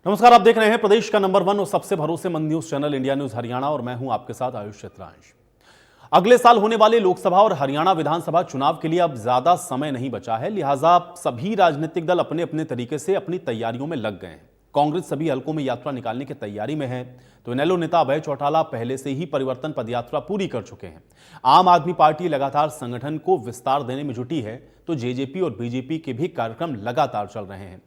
नमस्कार, आप देख रहे हैं प्रदेश का नंबर 1 और सबसे भरोसेमंद news channel India news Haryana और मैं हूं आपके साथ आयुष चित्रांश। अगले साल होने वाले लोकसभा और हरियाणा विधानसभा चुनाव के लिए अब ज्यादा समय नहीं बचा है, लिहाजा सभी राजनीतिक दल अपने अपने तरीके से अपनी तैयारियों में लग गए हैं। कांग्रेस सभी हलकों में यात्रा निकालने की तैयारी में है, तो इनेलो नेता अभय चौटाला पहले से ही परिवर्तन पदयात्रा पूरी कर चुके हैं। आम आदमी पार्टी लगातार संगठन को विस्तार देने में जुटी है, तो जेजेपी और बीजेपी के भी कार्यक्रम लगातार चल रहे हैं।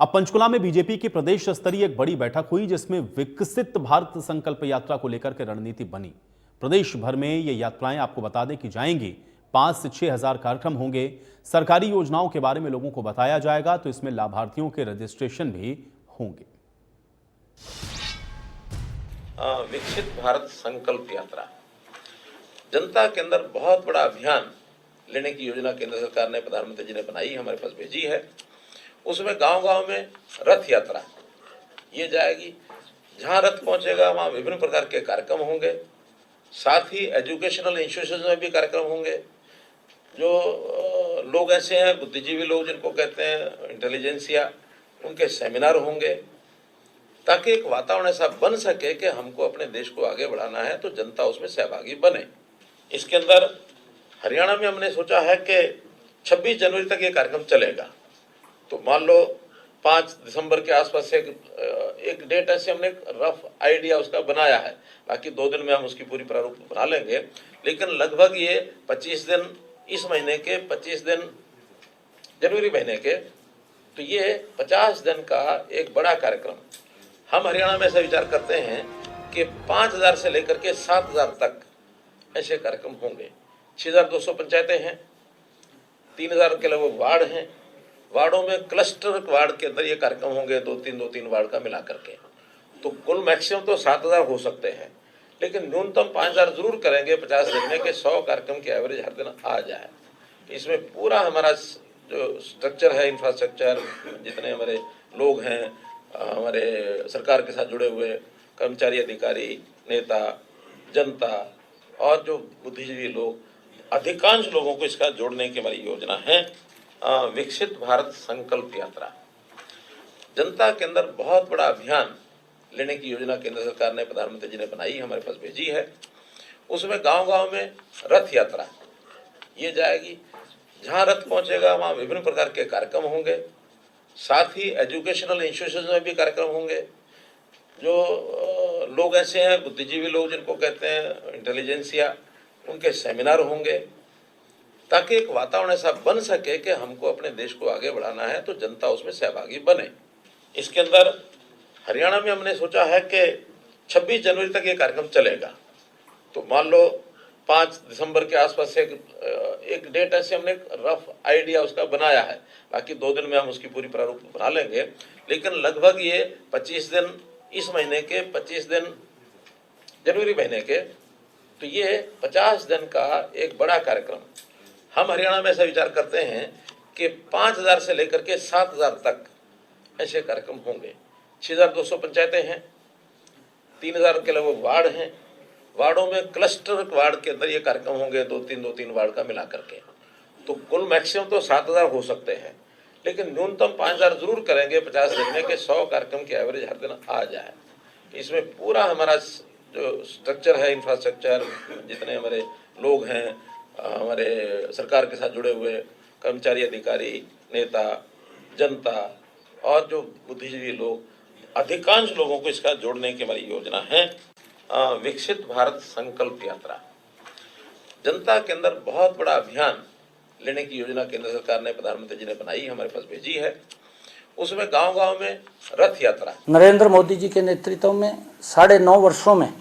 अब पंचकुला में बीजेपी की प्रदेश स्तरीय एक बड़ी बैठक हुई, जिसमें विकसित भारत संकल्प यात्रा को लेकर के रणनीति बनी। प्रदेश भर में ये यात्राएं आपको बता दें कि जाएंगी। 5 से 6 हजार कार्यक्रम होंगे। सरकारी योजनाओं के बारे में लोगों को बताया जाएगा, तो इसमें लाभार्थियों के रजिस्ट्रेशन भी होंगे। विकसित भारत संकल्प यात्रा जनता के अंदर बहुत बड़ा अभियान लेने की योजना केंद्र सरकार ने, प्रधानमंत्री जी ने बनाई, हमारे पास भेजी है। उसमें गांव-गांव में रथ यात्रा ये जाएगी। जहां रथ पहुंचेगा वहां विभिन्न प्रकार के कार्यक्रम होंगे। साथ ही एजुकेशनल इंस्टीट्यूशन में भी कार्यक्रम होंगे। जो लोग ऐसे हैं, बुद्धिजीवी लोग जिनको कहते हैं इंटेलिजेंसिया, उनके सेमिनार होंगे, ताकि एक वातावरण ऐसा बन सके कि हमको अपने देश को आगे बढ़ाना है, तो जनता उसमें सहभागी बने। इसके अंदर हरियाणा में हमने सोचा है कि 26 जनवरी तक ये कार्यक्रम चलेगा। तो मान लो 5 दिसंबर के आसपास एक डेट ऐसे हमने रफ आइडिया उसका बनाया है। बाकी 2 दिन में हम उसकी पूरी प्रारूप बना लेंगे, लेकिन लगभग ये 25 दिन, इस महीने के 25 दिन जनवरी महीने के, तो ये 50 दिन का एक बड़ा कार्यक्रम हम हरियाणा में ऐसा विचार करते हैं कि 5000 से लेकर के 7000 तक ऐसे कार्यक्रम होंगे। 6200 पंचायतें हैं, 3000 के लगभग वार्ड हैं। वार्डों में क्लस्टर वार्ड के अंदर ये कार्यक्रम होंगे, 2-3 वार्ड का मिला करके। तो कुल मैक्सिमम तो 7000 हो सकते हैं, लेकिन न्यूनतम 5000 जरूर करेंगे 50 दिन में, कि 100 कार्यक्रम की एवरेज हर दिन आ जाए। इसमें पूरा हमारा जो स्ट्रक्चर है, इंफ्रास्ट्रक्चर, जितने हमारे लोग हैं, हमारे सरकार के साथ जुड़े हुए कर्मचारी, अधिकारी, नेता, जनता और जो बुद्धिजीवी लोग, अधिकांश लोगों को इसका जोड़ने की हमारी योजना है। विकसित भारत संकल्प यात्रा जनता के अंदर बहुत बड़ा अभियान लेने की योजना केंद्र सरकार ने, प्रधानमंत्री जी ने बनाई, हमारे पास भेजी है। उसमें गांव-गांव में रथ यात्रा ये जाएगी। जहां रथ पहुंचेगा वहां विभिन्न प्रकार के कार्यक्रम होंगे। साथ ही एजुकेशनल इंस्टीट्यूशन में भी कार्यक्रम होंगे। जो लोग ऐसे हैं, बुद्धिजीवी लोग जिनको कहते हैं इंटेलिजेंसिया, उनके सेमिनार होंगे, ताकि एक वातावरण ऐसा बन सके कि हमको अपने देश को आगे बढ़ाना है, तो जनता उसमें सहभागी बने। इसके अंदर हरियाणा में हमने सोचा है कि 26 जनवरी तक ये कार्यक्रम चलेगा। तो मान लो 5 दिसंबर के आसपास एक डेट ऐसे हमने रफ आइडिया उसका बनाया है। बाकी 2 दिन में हम उसकी पूरी प्रारूप बना लेंगे, लेकिन लगभग ये 25 दिन, इस महीने के 25 दिन जनवरी महीने के, तो ये 50 दिन का एक बड़ा कार्यक्रम हम हरियाणा में ऐसा विचार करते हैं कि 5000 से लेकर के 7000 तक ऐसे कार्यक्रम होंगे। 6200 पंचायतें हैं, 3000 के लगभग वार्ड हैं। वार्डों में क्लस्टर वार्ड के अंदर ये कार्यक्रम होंगे, 2-3 वार्ड का मिला करके। तो कुल मैक्सिमम तो 7000 हो सकते हैं, लेकिन न्यूनतम 5000 जरूर करेंगे 50 दिन में, कि 100 कार्यक्रम की एवरेज हर दिन आ जाए। इसमें पूरा हमारा जो स्ट्रक्चर है, इंफ्रास्ट्रक्चर, जितने हमारे लोग हैं, हमारे सरकार के साथ जुड़े हुए कर्मचारी, अधिकारी, नेता, जनता और जो बुद्धिजीवी लोग, अधिकांश लोगों को इसका जोड़ने की हमारी योजना है। विकसित भारत संकल्प यात्रा जनता के अंदर बहुत बड़ा अभियान लेने की योजना केंद्र सरकार ने, प्रधानमंत्री जी ने बनाई, हमारे पास भेजी है। उसमें गांव-गांव में रथ यात्रा नरेंद्र मोदी जी के नेतृत्व में 9.5 वर्षों में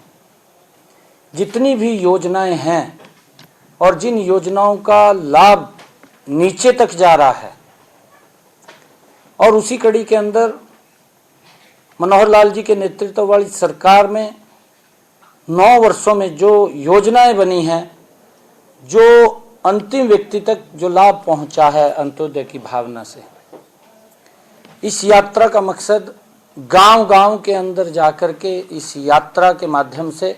जितनी भी योजनाएं हैं और जिन योजनाओं का लाभ नीचे तक जा रहा है, और उसी कड़ी के अंदर मनोहर लाल जी के नेतृत्व वाली सरकार में 9 वर्षों में जो योजनाएं बनी हैं, जो अंतिम व्यक्ति तक जो लाभ पहुंचा है अंत्योदय की भावना से, इस यात्रा का मकसद गांव-गांव के अंदर जाकर के इस यात्रा के माध्यम से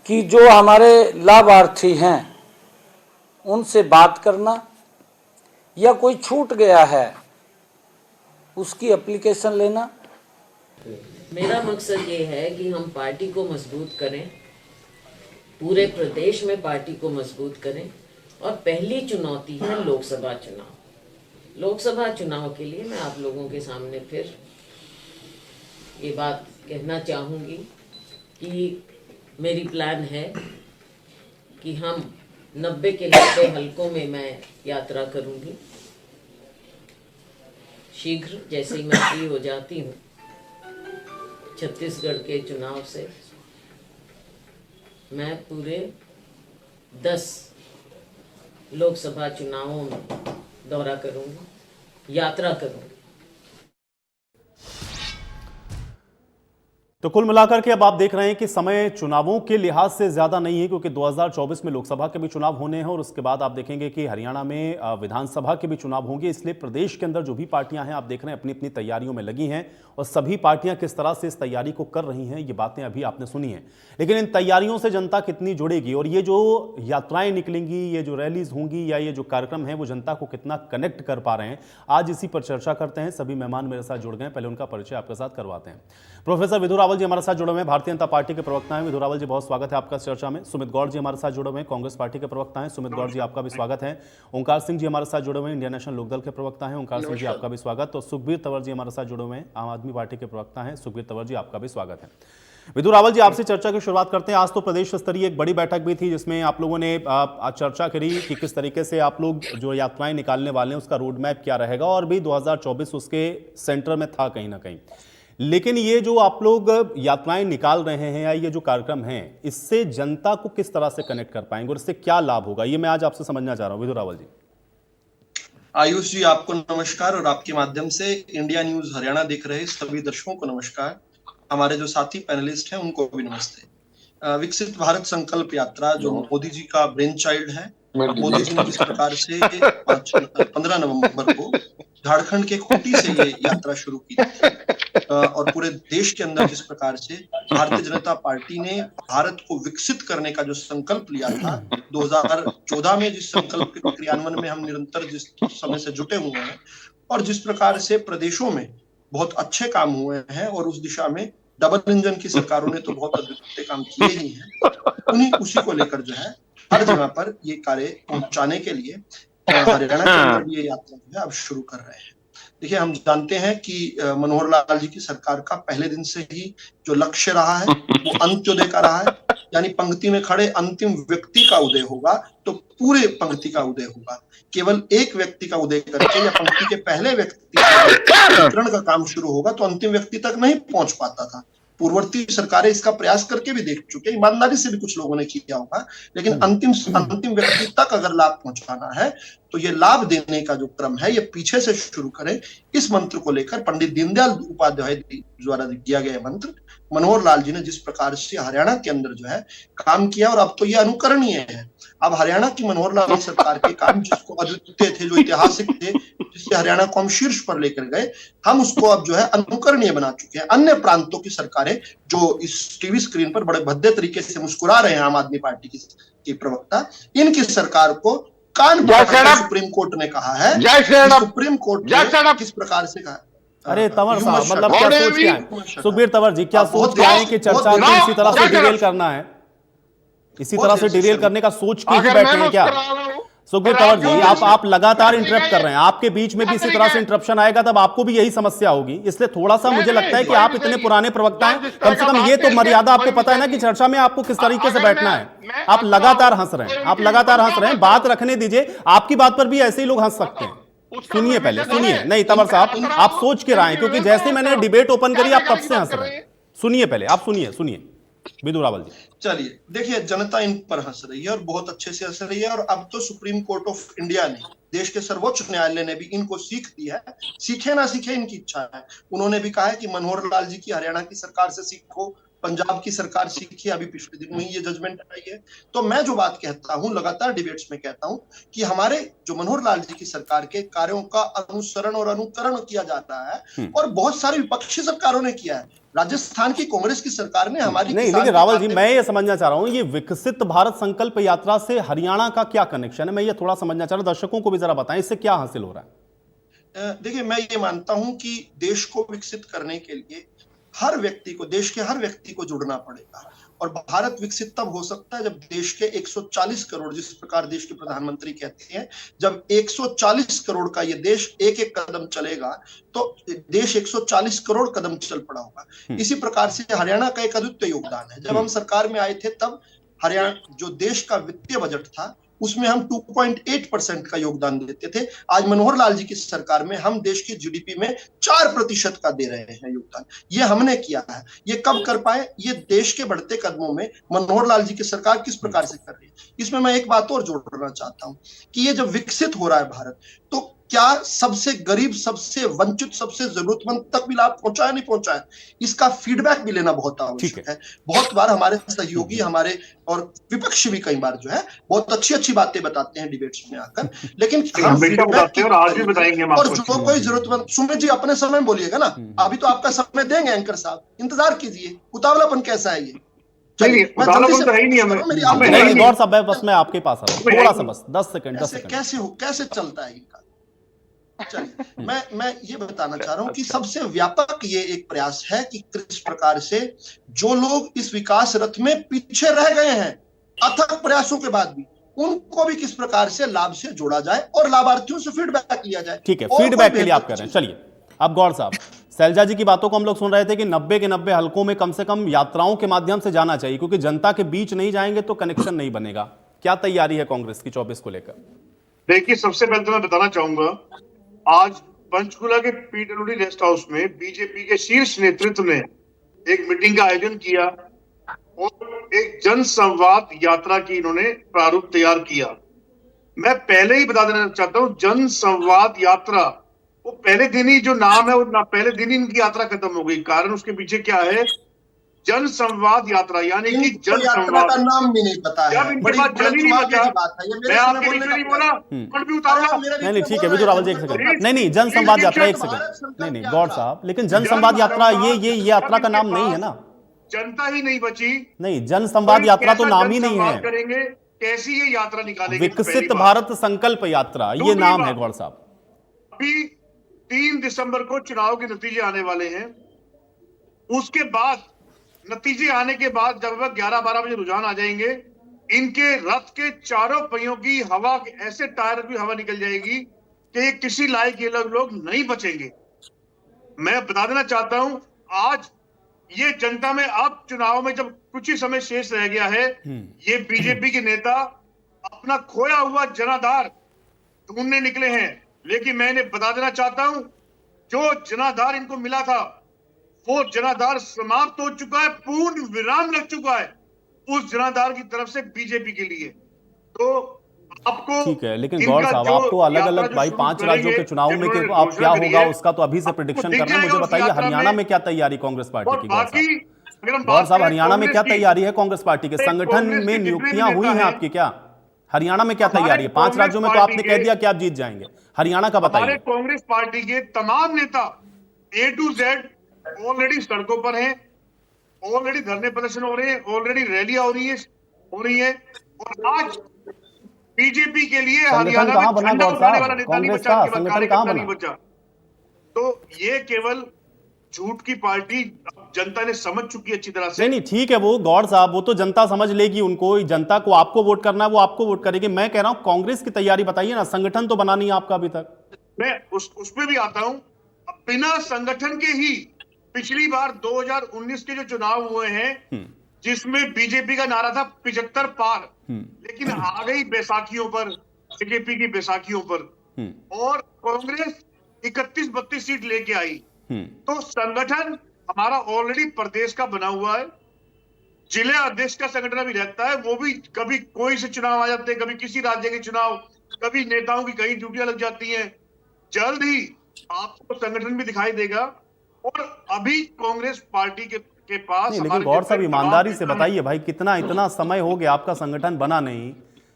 कि जो हमारे लाभार्थी हैं उनसे बात करना, या कोई छूट गया है उसकी एप्लीकेशन लेना, मेरा मकसद ये है कि हम पार्टी को मजबूत करें, पूरे प्रदेश में पार्टी को मजबूत करें। और पहली चुनौती है लोकसभा चुनाव। लोकसभा चुनाव के लिए मैं आप लोगों के सामने फिर ये बात कहना चाहूँगी कि मेरी प्लान है कि हम 90 के 90 हलकों में मैं यात्रा करूँगी। शीघ्र जैसे ही मैं फ्री हो जाती हूँ छत्तीसगढ़ के चुनाव से, मैं पूरे 10 लोकसभा चुनावों में दौरा करूँगी, यात्रा करूँगी। तो कुल मिलाकर के अब आप देख रहे हैं कि समय चुनावों के लिहाज से ज्यादा नहीं है, क्योंकि 2024 में लोकसभा के भी चुनाव होने हैं और उसके बाद आप देखेंगे कि हरियाणा में विधानसभा के भी चुनाव होंगे। इसलिए प्रदेश के अंदर जो भी पार्टियां हैं आप देख रहे हैं अपनी अपनी तैयारियों में लगी हैं और सभी पार्टियां किस तरह से इस तैयारी को कर रही हैं ये बातें अभी आपने सुनी हैं। लेकिन इन तैयारियों से जनता कितनी जुड़ेगी और ये जो यात्राएं निकलेंगी, ये जो रैलीज होंगी या ये जो कार्यक्रम है वो जनता को कितना कनेक्ट कर पा रहे हैं, आज इसी पर चर्चा करते हैं। सभी मेहमान मेरे साथ जुड़ गए, पहले उनका परिचय आपके साथ करवाते हैं। प्रोफेसर विधु रावल जी हमारे साथ जुड़े हुए हैं, भारतीय जनता पार्टी के प्रवक्ता हैं। विधु रावल जी बहुत स्वागत है आपका चर्चा में। सुमित गौड़ जी हमारे साथ जुड़े हुए हैं, कांग्रेस पार्टी के प्रवक्ता हैं। सुमित गौड़ जी आपका भी स्वागत है। ओंकार सिंह जी हमारे साथ जुड़े हुए हैं, इंडियन नेशनल लोकदल के प्रवक्ता हैं। ओंकार सिंह जी आपका भी स्वागत। और सुखबीर तंवर जी हमारे साथ जुड़े हुए हैं, आम आदमी पार्टी के प्रवक्ता हैं। सुखबीर तंवर जी आपका भी स्वागत है। विधु रावल जी आपसे चर्चा की शुरुआत करते हैं। आज तो प्रदेश स्तरीय एक बड़ी बैठक भी थी जिसमें आप लोगों ने आज चर्चा करी कि किस तरीके से आप लोग जो यात्राएं निकालने वाले हैं उसका रोड मैप क्या रहेगा, और भी 2024 उसके सेंटर में था कहीं ना कहीं। लेकिन ये जो आप लोग यात्राएं निकाल रहे हैं या ये जो कार्यक्रम हैं, इससे जनता को किस तरह से कनेक्ट कर पाएंगे और इससे क्या लाभ होगा, ये मैं आज आपसे समझना चाह रहा हूं। विधु रावल जी। आयुष जी आपको नमस्कार और आपके माध्यम से इंडिया न्यूज हरियाणा देख रहे सभी दर्शकों को नमस्कार। हमारे जो साथी पैनलिस्ट हैं उनको भी नमस्ते। विकसित भारत संकल्प यात्रा जो मोदी जी का ब्रेन चाइल्ड है, मोदी जी ने जिस प्रकार से 15 नवंबर को झारखंड के खूंटी से ये यात्रा शुरू की और पूरे देश के अंदर जिस प्रकार से भारतीय जनता पार्टी ने भारत को विकसित करने का जो संकल्प लिया था 2014 में, जिस संकल्प के क्रियान्वयन में हम निरंतर जिस समय से जुटे हुए हैं और जिस प्रकार से प्रदेशों में बहुत अच्छे काम हुए हैं और उस दिशा में डबल इंजन की सरकारों ने तो बहुत अद्वितीय काम किए ही हैं, उसी को लेकर जो है हर जगह पर ये कार्य पहुंचाने के लिए हरियाणा के अंदर भी ये यात्रा जो है अब शुरू कर रहे हैं। देखिए, हम जानते हैं कि मनोहर लाल जी की सरकार का पहले दिन से ही जो लक्ष्य रहा है वो अंत्योदय का रहा है, यानी पंक्ति में खड़े अंतिम व्यक्ति का उदय होगा तो पूरे पंक्ति का उदय होगा। केवल एक व्यक्ति का उदय करके या पंक्ति के पहले व्यक्ति का वितरण का काम शुरू होगा तो अंतिम व्यक्ति तक नहीं पहुंच पाता था। पूर्ववर्ती सरकारें इसका प्रयास करके भी देख चुके, ईमानदारी से भी कुछ लोगों ने किया होगा, लेकिन अंतिम व्यक्ति तक अगर लाभ पहुंचाना है तो ये लाभ देने का जो क्रम है ये पीछे से शुरू करें। इस मंत्र को लेकर पंडित दीनदयाल उपाध्याय द्वारा दिया गया मंत्र मनोहर लाल जी ने जिस प्रकार से हरियाणा के अंदर जो है काम किया और अब तो ये अनुकरणीय है। अब हरियाणा की मनोहर लाल सरकार के काम जिसको अद्वितीय थे, जो ऐतिहासिक थे, जिससे हरियाणा को हम शीर्ष पर लेकर गए, हम उसको अब जो है अनुकरणीय बना चुके हैं। अन्य प्रांतों की सरकारें जो इस टीवी स्क्रीन पर बड़े भद्दे तरीके से मुस्कुरा रहे हैं, आम आदमी पार्टी की प्रवक्ता, इनकी सरकार को कान सुप्रीम कोर्ट ने कहा है, सुप्रीम कोर्ट ने किस प्रकार से कहा। अरे तंवर साहब, मतलब क्या सोच के आए? सुखबीर तंवर जी, क्या सोच के आए कि चर्चा को इसी तरह से डिरेल करना है, इसी तरह से डिरेल करने का सोच के ही बैठे हैं क्या? सुखबीर तंवर जी, आप लगातार इंटरप्ट कर रहे हैं, आपके बीच में भी इसी तरह से इंटरप्शन आएगा तब आपको भी यही समस्या होगी। इसलिए थोड़ा सा मुझे लगता है कि आप इतने पुराने प्रवक्ता हैं, कम से कम ये तो मर्यादा आपको पता है ना कि चर्चा में आपको किस तरीके से बैठना है। आप लगातार हंस रहे हैं, बात रखने दीजिए। आपकी बात पर भी ऐसे ही लोग हंस सकते हैं। सुनिए, पहले सुनिए। नहीं तंवर साहब, आप सोच के रहे हैं, क्योंकि जैसे मैंने डिबेट ओपन करी आप तब से हंस रहे हैं। सुनिए पहले, आप सुनिए विधु रावल जी। चलिए, देखिए, जनता इन पर हंस रही है और बहुत अच्छे से हंस रही है, और अब तो सुप्रीम कोर्ट ऑफ इंडिया ने, देश के सर्वोच्च न्यायालय ने भी इनको सीख दी है। सीखे ना सीखे इनकी इच्छा है। उन्होंने भी कहा है कि मनोहर लाल जी की हरियाणा की सरकार से सीखो, पंजाब की सरकार सीखी, अभी पिछले दिन में ये जजमेंट आई है। तो मैं जो बात कहता हूं, लगातार डिबेट्स में कहता हूं कि हमारे जो मनोहर लाल जी की सरकार के कार्यों का अनुसरण और अनुकरण किया जाता है और बहुत सारी विपक्षी सरकारों ने किया है। राजस्थान की कांग्रेस की सरकार ने हमारी नहीं, लेकिन रावल जी, मैं ये समझना चाह रहा हूं, ये विकसित भारत संकल्प यात्रा से हरियाणा का क्या कनेक्शन है? मैं ये थोड़ा समझना चाह रहा हूं, दर्शकों को भी जरा बताएं, इससे क्या हासिल हो रहा है? देखिए, मैं ये मानता हूं कि देश को विकसित करने के लिए हर व्यक्ति को, देश के हर व्यक्ति को जुड़ना पड़ेगा। और भारत विकसित तब हो सकता है जब देश के 140 करोड़, जिस प्रकार देश के प्रधानमंत्री कहते हैं, जब 140 करोड़ का ये देश एक एक कदम चलेगा तो देश 140 करोड़ कदम चल पड़ा होगा। इसी प्रकार से हरियाणा का एक अद्वितीय योगदान है। जब हम सरकार में आए थे तब हरियाणा जो देश का वित्तीय बजट था उसमें हम 2.8% का योगदान देते थे। आज मनोहर लाल जी की सरकार में हम देश की जीडीपी में 4% का दे रहे हैं योगदान। ये हमने किया है। ये कब कर पाए? ये देश के बढ़ते कदमों में मनोहर लाल जी की सरकार किस प्रकार से कर रही है। इसमें मैं एक बात और जोड़ना चाहता हूं कि ये जब विकसित हो रहा है भारत, तो क्या सबसे गरीब, सबसे वंचित, सबसे जरूरतमंद तक भी लाभ पहुंचा है, नहीं पहुंचा है, इसका फीडबैक भी लेना बहुत आवश्यक है। बहुत बार हमारे सहयोगी, हमारे और विपक्ष भी कई बार जो है बहुत अच्छी अच्छी बातें बताते हैं डिबेट्स में आकर, लेकिन हम फीडबैक और आज भी बताएंगे। और जो कोई जरूरतमंद, सुमित जी अपने समय में बोलिएगा ना, अभी तो आपका समय देंगे एंकर साहब, इंतजार कीजिए। उतावलापन कैसा है ये? नहीं, गौर साहब बस मैं आपके पास आ रहा हूं, थोड़ा सा बस 10 सेकंड। कैसे चलता है इनका? चलिए, मैं ये बताना चाह रहा हूं कि सबसे व्यापक ये एक प्रयास है कि किस प्रकार से जो लोग इस विकास रथ में पीछे रह गए हैं अथक प्रयासों के बाद भी, उनको भी किस प्रकार से लाभ से जोड़ा जाए और लाभार्थियों से फीडबैक लिया जाए। ठीक है, फीडबैक के लिए आप कह रहे हैं। चलिए अब गौर साहब, शैलजा जी की बातों को हम लोग सुन रहे थे कि 90 के 90 हलकों में कम से कम यात्राओं के माध्यम से जाना चाहिए, क्योंकि जनता के बीच नहीं जाएंगे तो कनेक्शन नहीं बनेगा। क्या तैयारी है कांग्रेस की 24 को लेकर? देखिए, सबसे पहले तो मैं बताना चाहूंगा, आज पंचकुला के पीडब्ल्यूडी रेस्ट हाउस में बीजेपी के शीर्ष नेतृत्व ने एक मीटिंग का आयोजन किया और एक जन संवाद यात्रा की इन्होंने प्रारूप तैयार किया। मैं पहले ही बता देना चाहता हूं, जन संवाद यात्रा वो पहले दिन ही जो नाम है, वो पहले दिन ही इनकी यात्रा खत्म हो गई। कारण उसके पीछे क्या है? जन संवाद यात्रा, यानी कि जन संवाद का नाम भी नहीं पता है। जब इनके पास जल ही नहीं बचा, मैं आपके बीच में नहीं बोला, भी उतारा। नहीं ठीक है विजय रावल जी, एक सेकंड। नहीं जन संवाद यात्रा, एक सेकंड। नहीं गौर साहब, लेकिन जन संवाद यात्रा ये यात्रा का नाम नहीं है ना। जनता ही नहीं बची। नहीं, जन संवाद यात्रा तो नाम ही नहीं है। करेंगे कैसी ये यात्रा निकालेंगे? विकसित भारत संकल्प यात्रा ये नाम है गौर साहब। अभी 3 दिसंबर को चुनाव के नतीजे आने वाले हैं। उसके बाद नतीजे आने के बाद जब 11-12 बजे रुझान आ जाएंगे, इनके रथ के चारों पहियों की हवा, ऐसे टायर की हवा निकल जाएगी कि किसी लायक ये लोग नहीं बचेंगे। मैं बता देना चाहता हूं, आज ये जनता में, अब चुनाव में जब कुछ ही समय शेष रह गया है, ये बीजेपी के नेता अपना खोया हुआ जनाधार ढूंढने निकले हैं। लेकिन मैं इन्हें बता देना चाहता हूं, जो जनाधार इनको मिला था वो जनाधार समाप्त हो चुका है, पूर्ण विराम लग चुका है उस जनाधार की तरफ से बीजेपी के लिए। तो आपको ठीक है, लेकिन गौर साहब आप तो अलग अलग भाई 5 राज्यों के चुनाव में के आप क्या होगा उसका तो अभी से प्रेडिक्शन करना है। मुझे बताइए हरियाणा में क्या तैयारी कांग्रेस पार्टी की? गौर साहब हरियाणा में क्या तैयारी है कांग्रेस पार्टी के? संगठन में नियुक्तियां हुई हैं आपकी क्या? हरियाणा में क्या तैयारी है? 5 राज्यों में तो आपने कह दिया कि आप जीत जाएंगे, हरियाणा का बताइए। कांग्रेस पार्टी के तमाम नेता A to Z ऑलरेडी सड़कों पर हैं, ऑलरेडी धरने प्रदर्शन हो रहे हैं, ऑलरेडी रैलियां हो रही है। और आज बीजेपी के लिए हरियाणा में झंडा उठाने वाला नेता नहीं बचा, कार्यकर्ता नहीं बचा। तो ये केवल झूठ की पार्टी जनता ने समझ चुकी है अच्छी तरह से। नहीं ठीक है, वो गौर साहब वो तो जनता समझ लेगी, उनको जनता को आपको वोट करना है वो आपको वोट करेगी। मैं कह रहा हूं कांग्रेस की तैयारी बताइए ना, संगठन तो बना नहीं है आपका अभी तक। मैं उस पे भी आता हूं। बिना संगठन के ही पिछली बार 2019 के जो चुनाव हुए हैं, जिसमें बीजेपी का नारा था 75 पार, लेकिन आ गई बैसाखियों पर, बीजेपी की बैसाखियों पर, और कांग्रेस 31-32 सीट लेके आई। तो संगठन हमारा ऑलरेडी प्रदेश का बना हुआ है, जिले अध्यक्ष का संगठन भी रहता है, वो भी कभी कोई से चुनाव आ जाते हैं, कभी किसी राज्य के चुनाव, कभी नेताओं की कई ड्यूटियां लग जाती हैं। जल्द ही आपको संगठन भी दिखाई देगा। और अभी कांग्रेस पार्टी के पास नहीं, लेकिन गौर साहब ईमानदारी से बताइए भाई, इतना समय हो गया आपका संगठन बना नहीं,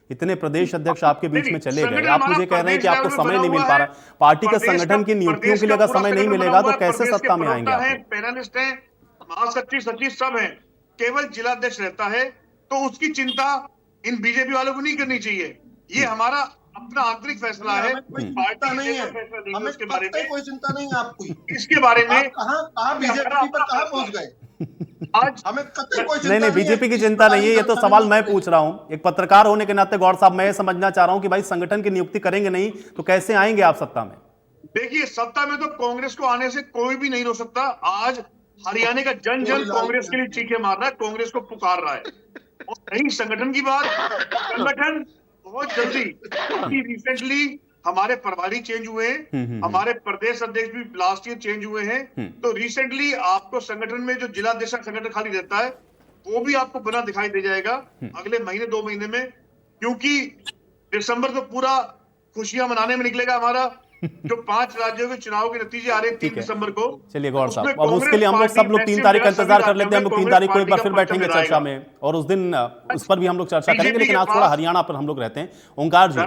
इतने प्रदेश अध्यक्ष आपके बीच में चले गए, आप मुझे कह रहे हैं कि आपको समय नहीं मिल पा रहा। पार्टी का संगठन की नियुक्तियों के लिए अगर समय नहीं मिलेगा तो कैसे सत्ता में आएंगे आप? पैनलिस्ट हैं, महासचिव, सचिव सब हैं, केवल जिलाध्यक्ष रहता है। तो उसकी चिंता इन बीजेपी वालों को नहीं करनी चाहिए। ये हमारा अपना आंतरिक फैसला है, कोई चिंता पार्टी नहीं है, फैसला देगी हमें उसके बारे कतई में। कोई चिंता नहीं है आपको। इसके बारे में आप कहाँ बीजेपी पर कहाँ पहुंच गए? आज हमें कतई कोई चिंता नहीं नहीं, बीजेपी की चिंता नहीं है, ये तो सवाल मैं पूछ रहा हूं एक पत्रकार होने के नाते। गौर साहब, मैं ये समझना चाह रहा हूं कि भाई संगठन की नियुक्ति करेंगे नहीं तो कैसे आएंगे आप सत्ता में? देखिए, सत्ता में तो कांग्रेस को आने से कोई भी नहीं रोक सकता। आज हरियाणा का जन जन कांग्रेस के लिए चीखे मार रहा है, कांग्रेस को पुकार रहा है। और रही संगठन की बात, संगठन बहुत जल्दी, अभी रिसेंटली हमारे प्रभारी चेंज हुए हैं, हमारे प्रदेश अध्यक्ष भी लास्ट ईयर चेंज हुए हैं। तो रिसेंटली आपको संगठन में जो जिला अध्यक्ष संगठन खाली रहता है वो भी आपको बना दिखाई दे जाएगा अगले महीने 2 महीने में, क्योंकि दिसंबर तो पूरा खुशियां मनाने में निकलेगा हमारा। जो 5 राज्यों के चुनाव के नतीजे आ रहे हैं 3 दिसंबर को। चलिए गौर साहब, उसमें अब उसके लिए हम लोग सब लोग 3 तारीख का इंतजार कर लेते हैं। हम लोग 3 तारीख को एक बार फिर बैठेंगे चर्चा में, और उस दिन उस पर भी हम लोग चर्चा करेंगे। लेकिन आज थोड़ा हरियाणा पर हम लोग रहते हैं। ओंकार जी,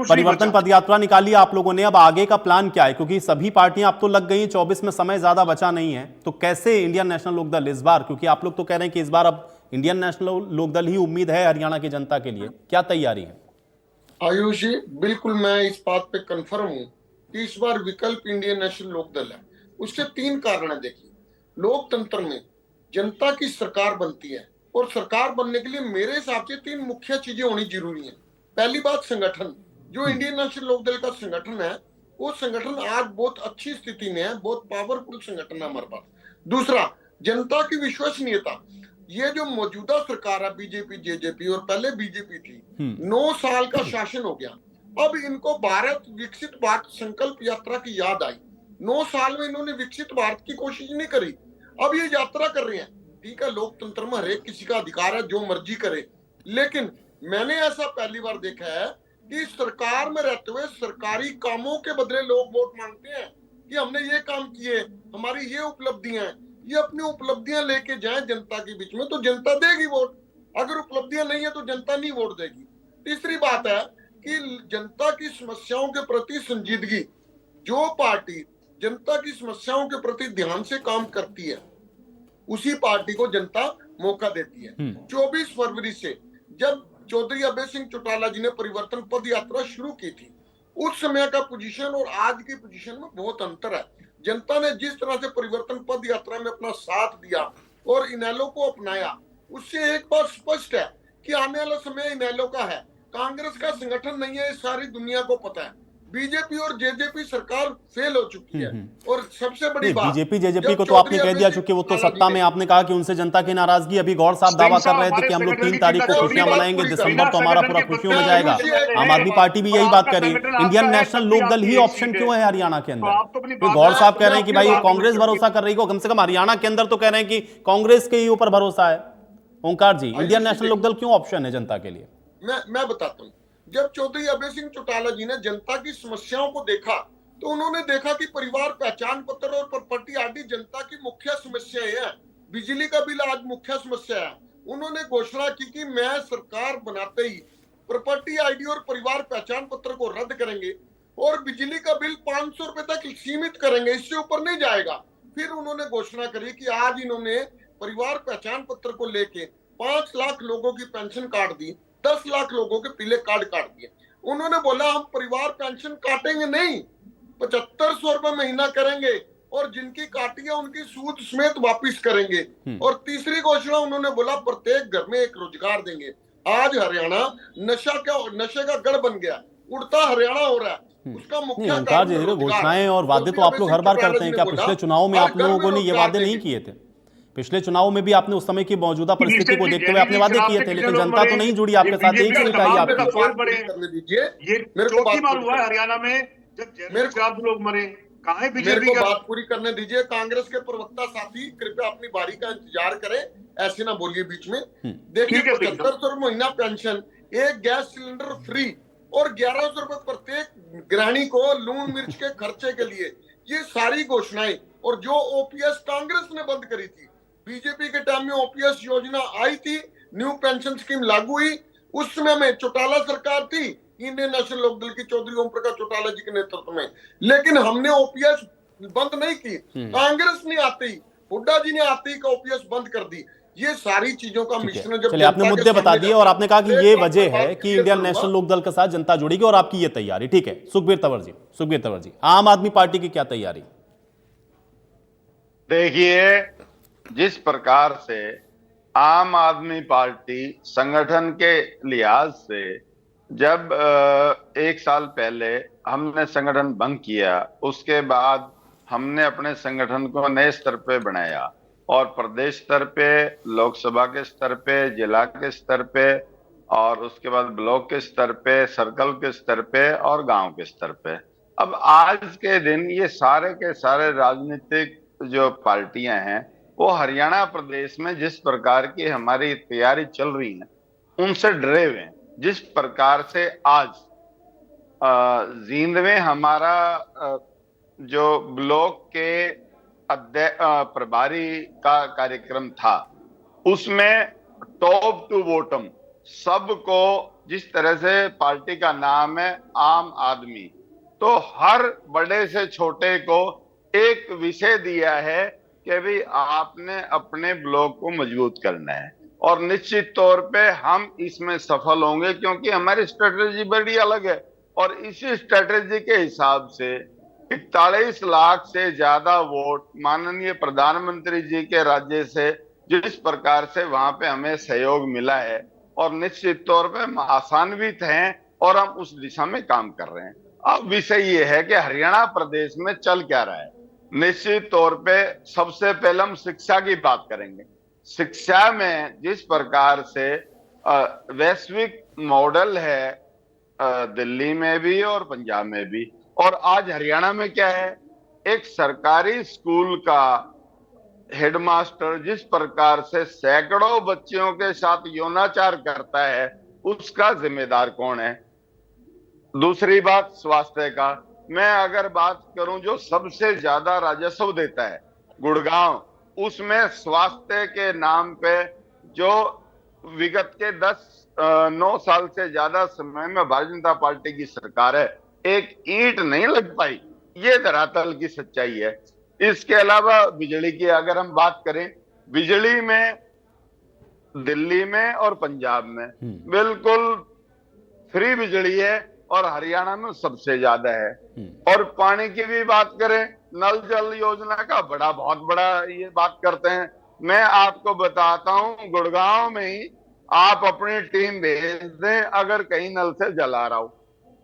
परिवर्तन पद यात्रा निकाली आप लोगों ने, अब आगे का प्लान क्या है? क्योंकि सभी पार्टियां अब तो लग गई, 24 में समय ज्यादा बचा नहीं है, तो कैसे इंडियन नेशनल लोकदल इस बार, क्योंकि आप लोग तो कह रहे हैं कि इस बार अब इंडियन नेशनल लोकदल ही उम्मीद है हरियाणा की जनता के लिए, क्या तैयारी है? आयुष जी, बिल्कुल मैं इस बात पे कंफर्म हूं कि इस बार विकल्प इंडियन नेशनल लोकदल है। उसके 3 कारण है। देखिए, लोकतंत्र में जनता की सरकार बनती है, और सरकार बनने के लिए मेरे हिसाब से 3 मुख्य चीजें होनी जरूरी हैं। पहली बात, संगठन। जो इंडियन नेशनल लोकदल का संगठन है, वो संगठन आज बहुत अच्छी स्थिति में है, बहुत पावरफुल संगठन है हमारे पास। दूसरा, जनता की विश्वसनीयता। ये जो मौजूदा सरकार है, बीजेपी जेजेपी, और पहले बीजेपी थी, 9 साल का शासन हो गया। अब इनको भारत विकसित भारत संकल्प यात्रा की याद आई। 9 साल में इन्होंने विकसित भारत की कोशिश नहीं करी, अब ये यात्रा कर रहे हैं। ठीक है, लोकतंत्र में हर एक किसी का अधिकार है जो मर्जी करे, लेकिन मैंने ऐसा पहली बार देखा है कि सरकार में रहते हुए सरकारी कामों के बदले लोग वोट मांगते हैं कि हमने ये काम किए, हमारी ये उपलब्धियां हैं। ये अपनी उपलब्धियां लेके जाए जनता के बीच में तो जनता देगी वोट, अगर उपलब्धियां नहीं है तो जनता नहीं वोट देगी। तीसरी बात है कि जनता की समस्याओं के प्रति संजीदगी। जो पार्टी जनता की समस्याओं के प्रति ध्यान से काम करती है, उसी पार्टी को जनता मौका देती है। 24 फरवरी से जब चौधरी अभय सिंह चौटाला जी ने परिवर्तन पद यात्रा शुरू की थी, उस समय का पोजीशन और आज की पोजीशन में बहुत अंतर है। जनता ने जिस तरह से परिवर्तन पद यात्रा में अपना साथ दिया और इनेलो को अपनाया, उससे एक बात स्पष्ट है कि आने वाला समय इनेलो का है, कांग्रेस का संगठन नहीं है। सारी दुनिया को पता है बीजेपी और जेजेपी सरकार फेल हो चुकी है। और सबसे बड़ी बात, बीजेपी जेजेपी को तो आपने कह दिया, चूंकि वो तो सत्ता में, आपने कहा कि उनसे जनता की नाराजगी। अभी गौर साहब दावा कर रहे थे कि हम लोग 3 तारीख को खुशियां मनाएंगे, दिसंबर तो हमारा पूरा खुशियों में जाएगा। आम आदमी पार्टी भी यही बात कर रही है। इंडियन नेशनल लोकदल ही ऑप्शन क्यों है हरियाणा के अंदर? गौर साहब कह रहे हैं कि भाई कांग्रेस भरोसा कर रही है, कम से कम हरियाणा के अंदर तो कह रहे हैं कि कांग्रेस के ही ऊपर भरोसा है। ओंकार जी, इंडियन नेशनल लोकदल क्यों ऑप्शन है जनता के लिए? मैं बताता हूँ। जब चौधरी अभय सिंह चौटाला जी ने जनता की समस्याओं को देखा, तो उन्होंने देखा कि परिवार पहचान पत्र और प्रॉपर्टी आदि जनता की मुख्य समस्याएं हैं। बिजली का बिल आज मुख्य समस्या है। उन्होंने घोषणा की कि मैं सरकार बनाते ही प्रॉपर्टी आईडी और परिवार पहचान पत्र को रद्द करेंगे और बिजली का बिल 500 रुपए तक सीमित करेंगे, इससे ऊपर नहीं जाएगा। फिर उन्होंने घोषणा करी कि आज इन्होंने परिवार पहचान पत्र को लेके 5 लाख लोगों की पेंशन काट दी, 10 लाख लोगों के पीले कार्ड काट दिए। उन्होंने बोला हम परिवार पेंशन काटेंगे नहीं, 7500 रुपए महीना करेंगे और जिनकी काटी है उनकी सूद समेत वापिस करेंगे। और तीसरी घोषणा उन्होंने बोला प्रत्येक घर में एक रोजगार देंगे। आज हरियाणा नशे का गढ़ बन गया, उड़ता हरियाणा हो रहा है। उसका मुख्य कारण घोषणाएं और वादे तो आप लोग हर बार करते हैं। क्या पिछले चुनाव में आप लोगों ने ये वादे नहीं किए थे? पिछले चुनाव में भी आपने उस समय की मौजूदा परिस्थिति को देखते हुए आपने वादे किए थे, लेकिन जनता तो नहीं जुड़ी आपके साथ। एक सीट आई आपकी। ये चौथी बार हुआ है हरियाणा में जब मेरे खिलाफ लोग मरे। कहाँ है बीजेपी का? बात पूरी करने दीजिए। कांग्रेस के प्रवक्ता साथी कृपया अपनी बारी का इंतजार करें, ऐसे ना बोलिए बीच में। देखिए, 7500 महीना पेंशन, एक गैस सिलेंडर फ्री और 1100 रुपए प्रत्येक गृहिणी को लून मिर्च के खर्चे के लिए, ये सारी घोषणाएं। और जो ओपीएस कांग्रेस ने बंद करी थी, बीजेपी के टाइम में ओपीएस योजना आई थी, न्यू पेंशन स्कीम लागू हुई, उस समय में चौटाला सरकार थी, इंडियन नेशनल लोकदल की चौधरी ओम प्रकाश चौटाला जी के नेतृत्व में, लेकिन हमने ओपीएस बंद नहीं की। कांग्रेस ने आते ही, हुड्डा जी ने आते ही का ओपीएस बंद कर दी। ये सारी चीजों का ठीक है, मिश्रण जब चलिए आपने जनता के मुद्दे बता सामने दिए जाता और है, आपने कहा कि तो ये एक बात वजह मैं है बात कि क्लियर इंडियन करूंगा। नेशनल लोकदल के साथ जनता जुड़ेगी और आपकी ये तैयारी। ठीक है, सुखबीर तंवर जी, आम आदमी पार्टी की क्या तैयारी? देखिए, जिस प्रकार से आम आदमी पार्टी संगठन के लिहाज से जब 1 साल पहले हमने संगठन भंग किया, उसके बाद हमने अपने संगठन को नए स्तर पे बनाया और प्रदेश स्तर पे, लोकसभा के स्तर पे, जिला के स्तर पे और उसके बाद ब्लॉक के स्तर पे, सर्कल के स्तर पे और गांव के स्तर पे। अब आज के दिन ये सारे के सारे राजनीतिक जो पार्टियां हैं वो हरियाणा प्रदेश में जिस प्रकार की हमारी तैयारी चल रही है उनसे डरे हुए हैं। जिस प्रकार से आज जींद में हमारा जो ब्लॉक के प्रभारी का कार्यक्रम था, उसमें टॉप टू बॉटम सबको, जिस तरह से पार्टी का नाम है आम आदमी, तो हर बड़े से छोटे को एक विषय दिया है कि भाई आपने अपने ब्लॉक को मजबूत करना है और निश्चित तौर पे हम इसमें सफल होंगे क्योंकि हमारी स्ट्रेटेजी बड़ी अलग है। और इसी स्ट्रेटेजी के हिसाब से 41 लाख से ज्यादा वोट माननीय प्रधानमंत्री जी के राज्य से जिस प्रकार से वहां पे हमें सहयोग मिला है और निश्चित तौर पे हम आसान्वित हैं और हम उस दिशा में काम कर रहे हैं। अब विषय ये है कि हरियाणा प्रदेश में चल क्या रहा है। निश्चित तौर पे सबसे पहले हम शिक्षा की बात करेंगे। शिक्षा में जिस प्रकार से वैश्विक मॉडल है दिल्ली में भी और पंजाब में भी, और आज हरियाणा में क्या है, एक सरकारी स्कूल का हेडमास्टर जिस प्रकार से सैकड़ों बच्चों के साथ यौनाचार करता है, उसका जिम्मेदार कौन है? दूसरी बात स्वास्थ्य का, मैं अगर बात करूं जो सबसे ज्यादा राजस्व देता है गुड़गांव, उसमें स्वास्थ्य के नाम पे जो विगत के 9 साल से ज्यादा समय में भारतीय जनता पार्टी की सरकार है, एक ईंट नहीं लग पाई। ये धरातल की सच्चाई है। इसके अलावा बिजली की अगर हम बात करें, बिजली में दिल्ली में और पंजाब में बिल्कुल फ्री बिजली है और हरियाणा में सबसे ज्यादा है। और पानी की भी बात करें, नल जल योजना का बहुत बड़ा ये बात करते हैं। मैं आपको बताता हूं, गुड़गांव में ही आप अपनी टीम भेज दें अगर कहीं नल से जल आ रहा हो।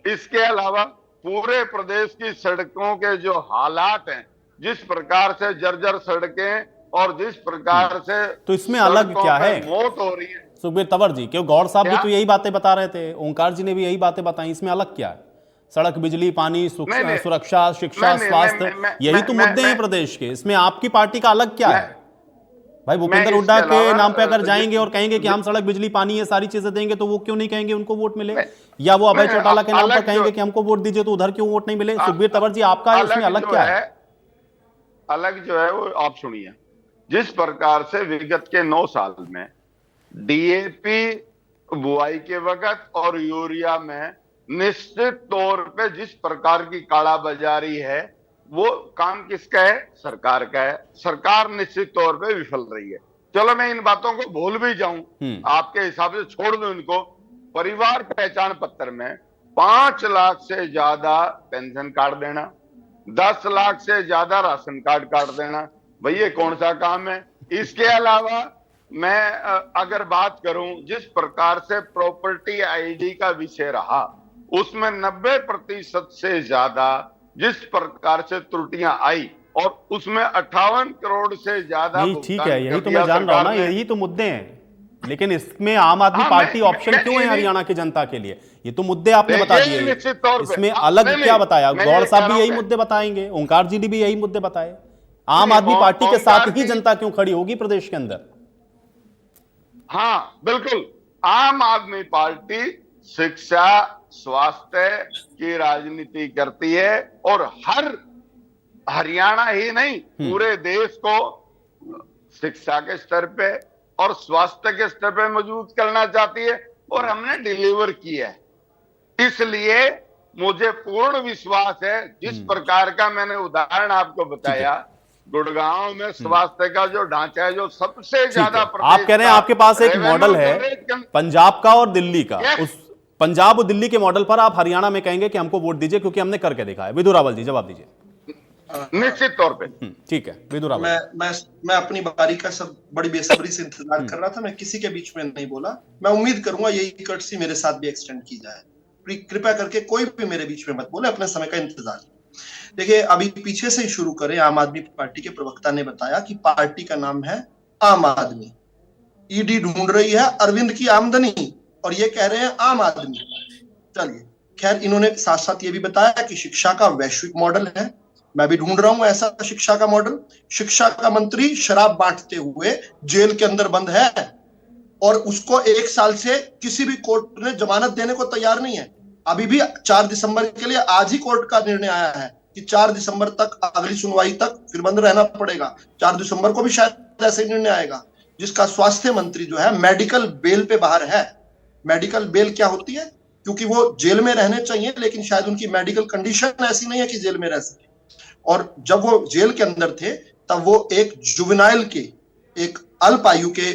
इसके अलावा पूरे प्रदेश की सड़कों के जो हालात हैं, जिस प्रकार से जर्जर सड़कें और जिस प्रकार से तो इसमें अलग क्या है? मौत हो रही है। सुखबीर तंवर जी, क्यों गौड़ साहब भी तो यही बातें बता रहे थे, ओंकार जी ने भी यही बातें बताई, इसमें अलग क्या है? सड़क, बिजली, पानी, सुरक्षा, शिक्षा, स्वास्थ्य, यही तो मुद्दे हैं प्रदेश के। इसमें आपकी पार्टी का अलग क्या है? भाई भूपेंद्र हुड्डा के नाम पे अगर जाएंगे और कहेंगे कि हम सड़क, बिजली, पानी ये सारी चीजें देंगे, तो वो क्यों नहीं कहेंगे उनको वोट मिले? या वो अभय चौटाला के नाम पर कहेंगे कि हमको वोट दीजिए, तो उधर क्यों वोट नहीं मिले? सुखबीर तंवर जी, आपका इसमें अलग क्या है? अलग जो है वो आप सुनिए। जिस प्रकार से विगत के 9 साल में डीएपी बुआई के वक्त और यूरिया में निश्चित तौर पे जिस प्रकार की कालाबाजारी है, वो काम किसका है? सरकार का है। सरकार निश्चित तौर पे विफल रही है। चलो मैं इन बातों को भूल भी जाऊं, आपके हिसाब से छोड़ दूं इनको। परिवार पहचान पत्र में 5 लाख से ज्यादा पेंशन कार्ड देना, 10 लाख से ज्यादा राशन कार्ड काट देना, भाई ये कौन सा काम है? इसके अलावा मैं अगर बात करूं, जिस प्रकार से प्रॉपर्टी आईडी का विषय रहा, उसमें 90% से ज्यादा जिस प्रकार से त्रुटियां आई और उसमें 58 करोड़ से ज्यादा। नहीं, ठीक है, यही तो मैं जान रहा हूं ना, यही तो मुद्दे हैं। लेकिन इसमें आम आदमी पार्टी ऑप्शन क्यों है हरियाणा की जनता के लिए? ये तो मुद्दे आपने बता दिए, इसमें अलग क्या बताया? गौड़ साहब भी यही मुद्दे बताएंगे, ओंकार जी ने भी यही मुद्दे बताए। आम आदमी पार्टी के साथ ही जनता क्यों खड़ी होगी प्रदेश के अंदर? हाँ बिल्कुल, आम आदमी पार्टी शिक्षा, स्वास्थ्य की राजनीति करती है और हर हरियाणा ही नहीं पूरे देश को शिक्षा के स्तर पे और स्वास्थ्य के स्तर पे मजबूत करना चाहती है और हमने डिलीवर किया है। इसलिए मुझे पूर्ण विश्वास है, जिस प्रकार का मैंने उदाहरण आपको बताया गुड़गांव में स्वास्थ्य का जो ढांचा है, जो सबसे ज्यादा आप कह रहे हैं आपके पास एक मॉडल है पंजाब का और दिल्ली का, उस पंजाब और दिल्ली के मॉडल पर आप हरियाणा में कहेंगे कि हमको वोट दीजिए क्योंकि हमने करके देखा है। विधु रावल जी जवाब दीजिए। निश्चित तौर पे ठीक है विधु रावल। मैं अपनी बारी का सब बड़ी बेसब्री से इंतजार कर रहा था। मैं किसी के बीच में नहीं बोला। मैं उम्मीद करूंगा यही कर्टसी मेरे साथ भी एक्सटेंड की जाए। कृपया करके कोई भी मेरे बीच में मत बोले, अपने समय का इंतजार। देखिए, अभी पीछे से ही शुरू करें। आम आदमी पार्टी के प्रवक्ता ने बताया कि पार्टी का नाम है आम आदमी। ईडी ढूंढ रही है अरविंद की आमदनी और ये कह रहे हैं आम आदमी। चलिए, खैर, इन्होंने साथ साथ ये भी बताया कि शिक्षा का वैश्विक मॉडल है। मैं भी ढूंढ रहा हूं ऐसा शिक्षा का मॉडल। शिक्षा का मंत्री शराब बांटते हुए जेल के अंदर बंद है और उसको 1 साल से किसी भी कोर्ट ने जमानत देने को तैयार नहीं है। अभी भी 4 दिसंबर के लिए आज ही कोर्ट का निर्णय आया है कि 4 दिसंबर तक, अगली सुनवाई तक फिर बंद रहना पड़ेगा। 4 दिसंबर को भी शायद ऐसे निर्णय आएगा। जिसका स्वास्थ्य मंत्री जो है मेडिकल बेल पे बाहर है। मेडिकल बेल क्या होती है? क्योंकि वो जेल में रहने चाहिए लेकिन शायद उनकी मेडिकल कंडीशन ऐसी नहीं है कि जेल में रह सके। और जब वो जेल के अंदर थे तब वो एक जुवेनाइल के, एक अल्प आयु के